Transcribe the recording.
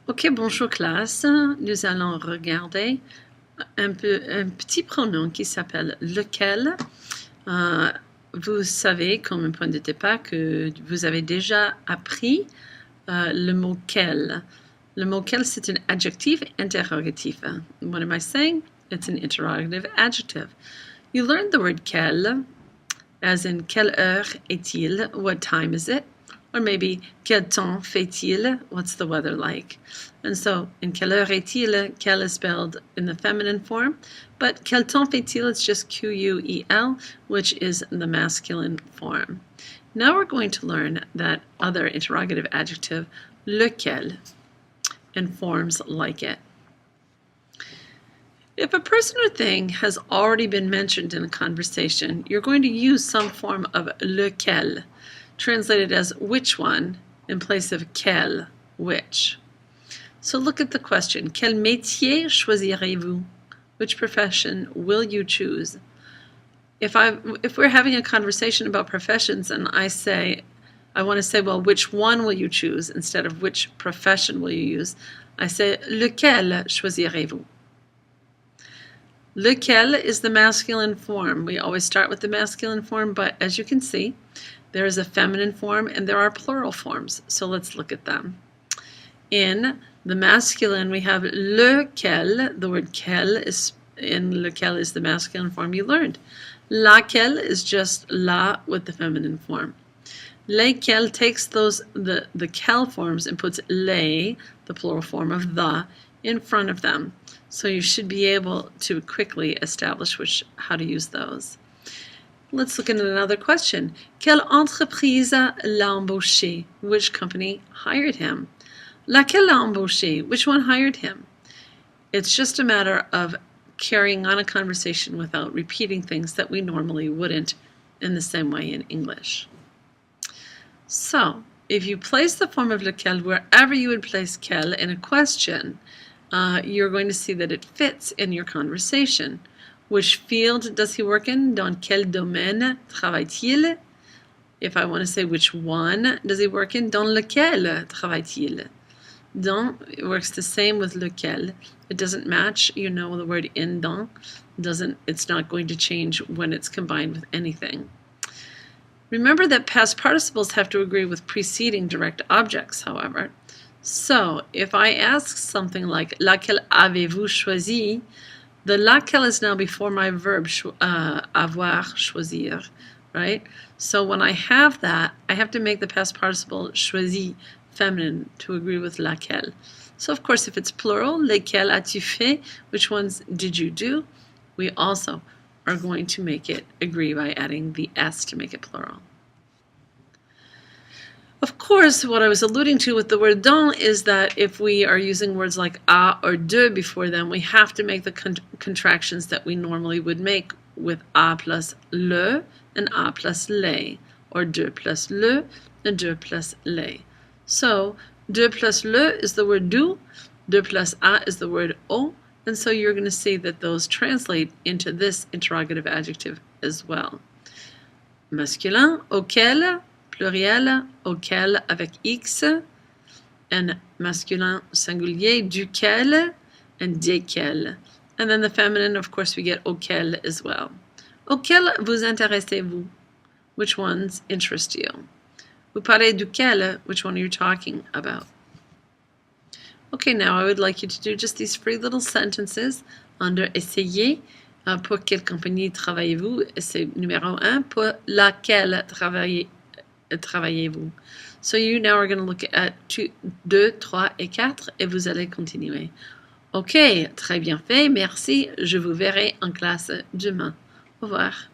Ok, bonjour classe. Nous allons regarder un petit pronom qui s'appelle lequel. Vous savez, comme un point de départ, que vous avez déjà appris le mot quel. Le mot quel, c'est un adjectif interrogatif. What am I saying? It's an interrogative adjective. You learned the word quel, as in quelle heure est-il? What time is it? Or maybe, quel temps fait-il? What's the weather like? And so, in quelle heure est-il, quel is spelled in the feminine form, but quel temps fait-il, it's just Q-U-E-L, which is the masculine form. Now we're going to learn that other interrogative adjective, lequel, and forms like it. If a person or thing has already been mentioned in a conversation, you're going to use some form of lequel, translated as which one, in place of quel, which. So look at the question. Quel métier choisirez-vous? Which profession will you choose? If we're having a conversation about professions and I want to say, well, which one will you choose instead of which profession will you use? I say, lequel choisirez-vous? Lequel is the masculine form. We always start with the masculine form, but as you can see, there is a feminine form and there are plural forms. So let's look at them. In the masculine, we have lequel. The word quel is in lequel is the masculine form you learned. Laquelle is just la with the feminine form. Lesquels takes the quel forms and puts les, the plural form of the, in front of them. So you should be able to quickly establish how to use those. Let's look at another question. Quelle entreprise l'a embauché? Which company hired him? Laquelle l'a embauché? Which one hired him? It's just a matter of carrying on a conversation without repeating things that we normally wouldn't in the same way in English. So, if you place the form of lequel wherever you would place quel in a question, you're going to see that it fits in your conversation. Which field does he work in? Dans quel domaine travaille-t-il? If I want to say which one does he work in? Dans lequel travaille-t-il? Dans works the same with lequel. It doesn't match, the word in dans. It's not going to change when it's combined with anything. Remember that past participles have to agree with preceding direct objects, however. So, if I ask something like, laquelle avez-vous choisi? The laquelle is now before my verb, avoir, choisir, right? So when I have that, I have to make the past participle choisi, feminine, to agree with laquelle. So of course, if it's plural, lesquels as-tu fait? Which ones did you do? We also are going to make it agree by adding the s to make it plural. Of course, what I was alluding to with the word dans is that if we are using words like a or de before them, we have to make the contractions that we normally would make with a plus le and a plus les, or de plus le and de plus les. So, de plus le is the word du, de plus a is the word au, and so you're going to see that those translate into this interrogative adjective as well. Masculin, auquel, pluriel, auquel avec x, and masculin singulier, duquel, and desquels. And then the feminine, of course, we get auquel as well. Auquel vous intéressez-vous? Which ones interest you? Vous parlez duquel? Which one are you talking about? Okay, now I would like you to do just these free little sentences under essayer. Pour quelle compagnie travaillez-vous? C'est numéro 1. Pour laquelle travaillez-vous? So you now are going to look at 2, 3 et 4 et vous allez continuer. Ok, très bien fait, merci. Je vous verrai en classe demain. Au revoir.